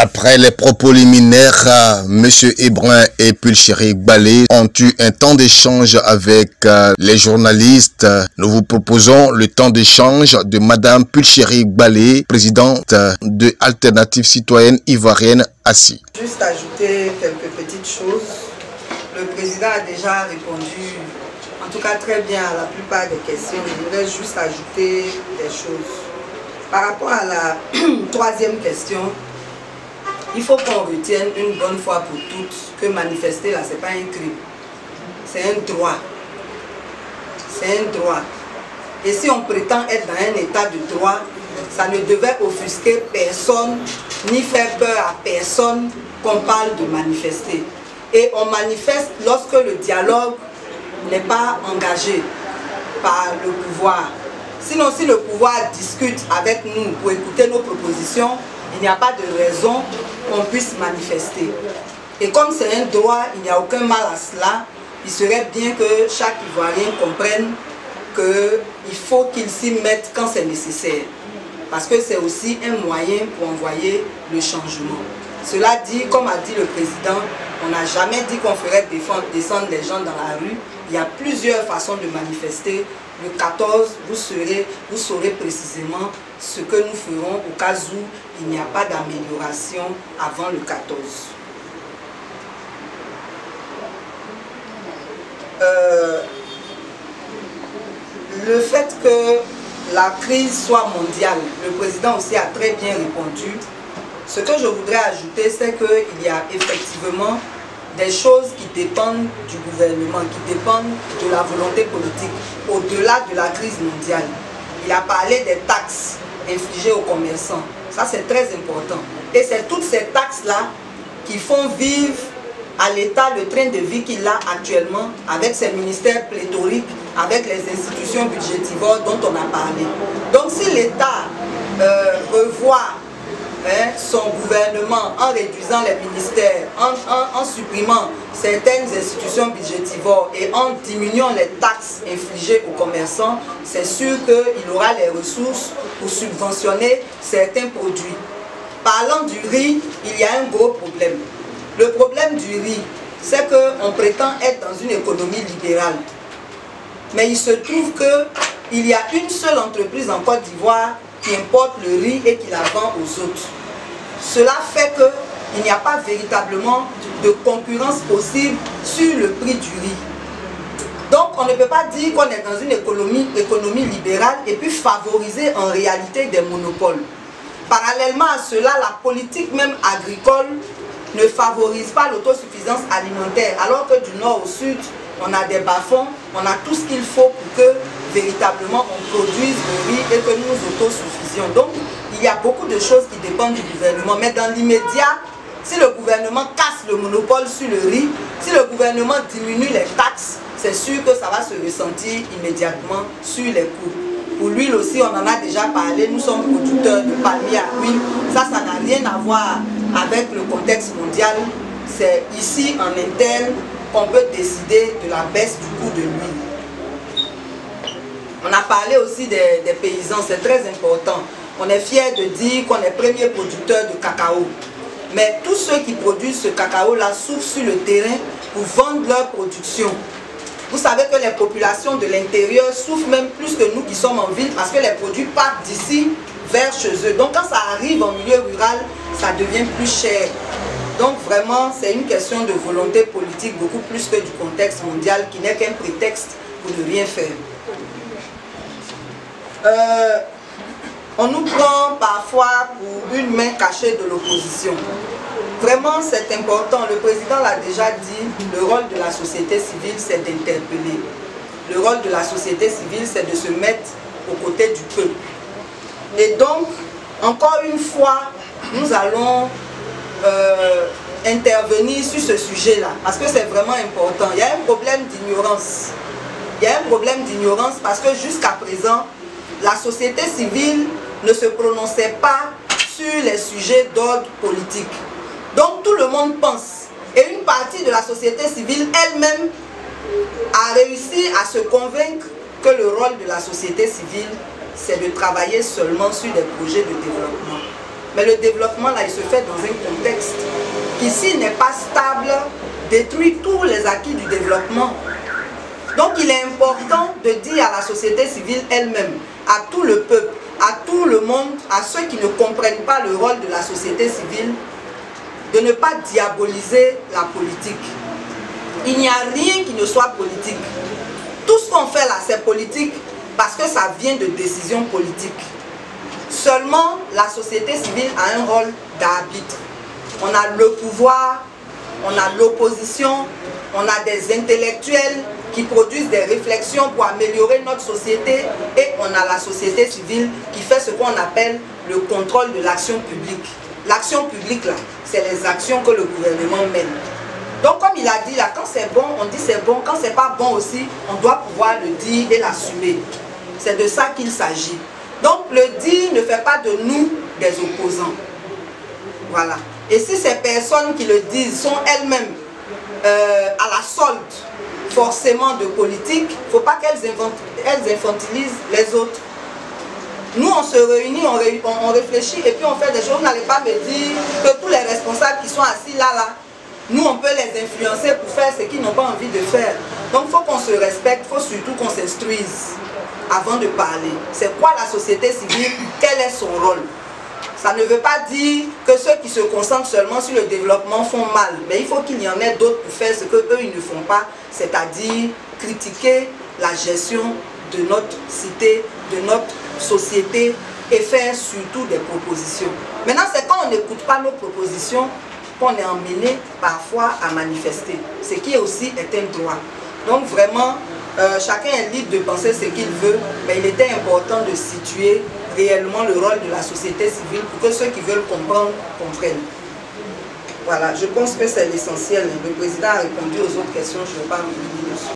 Après les propos liminaires, M. Hébrun et Pulchéry Gbalé ont eu un temps d'échange avec les journalistes. Nous vous proposons le temps d'échange de Mme Pulchéry Gbalé, présidente de Alternative Citoyenne Ivoirienne ACI. Juste ajouter quelques petites choses. Le président a déjà répondu, en tout cas très bien, à la plupart des questions. Je voudrais juste ajouter des choses. Par rapport à la troisième question, il faut qu'on retienne une bonne fois pour toutes que manifester là, ce n'est pas un crime. C'est un droit. C'est un droit. Et si on prétend être dans un état de droit, ça ne devait offusquer personne, ni faire peur à personne qu'on parle de manifester. Et on manifeste lorsque le dialogue n'est pas engagé par le pouvoir. Sinon, si le pouvoir discute avec nous pour écouter nos propositions, il n'y a pas de raison qu'on puisse manifester. Et comme c'est un droit, il n'y a aucun mal à cela. Il serait bien que chaque Ivoirien comprenne qu'il faut qu'il s'y mette quand c'est nécessaire. Parce que c'est aussi un moyen pour envoyer le changement. Cela dit, comme a dit le président, on n'a jamais dit qu'on ferait descendre les gens dans la rue. Il y a plusieurs façons de manifester. Le 14, vous saurez précisément ce que nous ferons au cas où il n'y a pas d'amélioration avant le 14. Le fait que la crise soit mondiale, le président aussi a très bien répondu. Ce que je voudrais ajouter, c'est qu'il y a effectivement des choses qui dépendent du gouvernement, qui dépendent de la volonté politique, au-delà de la crise mondiale. Il a parlé des taxes infligées aux commerçants. Ça, c'est très important. Et c'est toutes ces taxes-là qui font vivre à l'État le train de vie qu'il a actuellement, avec ses ministères pléthoriques, avec les institutions budgétivores dont on a parlé. Donc si l'État revoit son gouvernement en réduisant les ministères, en supprimant certaines institutions budgétivores et en diminuant les taxes infligées aux commerçants, c'est sûr qu'il aura les ressources pour subventionner certains produits. Parlant du riz, il y a un gros problème. Le problème du riz, c'est qu'on prétend être dans une économie libérale. Mais il se trouve qu'il y a une seule entreprise en Côte d'Ivoire qui importe le riz et qui la vend aux autres. Cela fait qu'il n'y a pas véritablement de concurrence possible sur le prix du riz. Donc on ne peut pas dire qu'on est dans une économie libérale et puis favoriser en réalité des monopoles. Parallèlement à cela, la politique même agricole ne favorise pas l'autosuffisance alimentaire, alors que du nord au sud, on a des bas-fonds, on a tout ce qu'il faut pour que véritablement on produise le riz et que nous nous autosuffisions. Donc il y a beaucoup de choses qui dépendent du gouvernement, mais dans l'immédiat, si le gouvernement casse le monopole sur le riz, si le gouvernement diminue les taxes, c'est sûr que ça va se ressentir immédiatement sur les coûts. Pour l'huile aussi, on en a déjà parlé, nous sommes producteurs de palmier à huile. Ça n'a rien à voir avec le contexte mondial. C'est ici, en interne, qu'on peut décider de la baisse du coût de l'huile. On a parlé aussi des paysans, c'est très important. On est fiers de dire qu'on est premier producteur de cacao. Mais tous ceux qui produisent ce cacao-là souffrent sur le terrain pour vendre leur production. Vous savez que les populations de l'intérieur souffrent même plus que nous qui sommes en ville parce que les produits partent d'ici vers chez eux. Donc quand ça arrive en milieu rural, ça devient plus cher. Donc vraiment, c'est une question de volonté politique beaucoup plus que du contexte mondial qui n'est qu'un prétexte pour ne rien faire. On nous prend parfois pour une main cachée de l'opposition. Vraiment, c'est important. Le président l'a déjà dit, le rôle de la société civile, c'est d'interpeller. Le rôle de la société civile, c'est de se mettre aux côtés du peuple. Et donc, encore une fois, nous allons intervenir sur ce sujet-là, parce que c'est vraiment important. Il y a un problème d'ignorance. Il y a un problème d'ignorance parce que jusqu'à présent, la société civile ne se prononçait pas sur les sujets d'ordre politique. Donc tout le monde pense, et une partie de la société civile elle-même a réussi à se convaincre que le rôle de la société civile, c'est de travailler seulement sur des projets de développement. Mais le développement, là, il se fait dans un contexte qui, s'il n'est pas stable, détruit tous les acquis du développement. Donc, il est important de dire à la société civile elle-même, à tout le peuple, à tout le monde, à ceux qui ne comprennent pas le rôle de la société civile, de ne pas diaboliser la politique. Il n'y a rien qui ne soit politique. Tout ce qu'on fait là, c'est politique parce que ça vient de décisions politiques. Seulement, la société civile a un rôle d'arbitre. On a le pouvoir, on a l'opposition, on a des intellectuels qui produisent des réflexions pour améliorer notre société et on a la société civile qui fait ce qu'on appelle le contrôle de l'action publique. L'action publique, là, c'est les actions que le gouvernement mène. Donc, comme il a dit là, quand c'est bon, on dit c'est bon. Quand c'est pas bon aussi, on doit pouvoir le dire et l'assumer. C'est de ça qu'il s'agit. Donc, le dire ne fait pas de nous des opposants. Voilà. Et si ces personnes qui le disent sont elles-mêmes à la solde forcément de politique, il ne faut pas qu'elles infantilisent les autres. Nous, on se réunit, on réfléchit et puis on fait des choses. Vous n'allez pas me dire que tous les responsables qui sont assis là, nous, on peut les influencer pour faire ce qu'ils n'ont pas envie de faire. Donc, il faut qu'on se respecte, il faut surtout qu'on s'instruise avant de parler. C'est quoi la société civile? Quel est son rôle? Ça ne veut pas dire que ceux qui se concentrent seulement sur le développement font mal. Mais il faut qu'il y en ait d'autres pour faire ce qu'eux, ils ne font pas. C'est-à-dire critiquer la gestion de notre cité, de notre société et faire surtout des propositions. Maintenant, c'est quand on n'écoute pas nos propositions qu'on est emmené parfois à manifester. Ce qui aussi est un droit. Donc vraiment, chacun est libre de penser ce qu'il veut, mais il était important de situer réellement le rôle de la société civile pour que ceux qui veulent comprendre, comprennent. Voilà, je pense que c'est l'essentiel. Le président a répondu aux autres questions, je ne vais pas revenir dessus.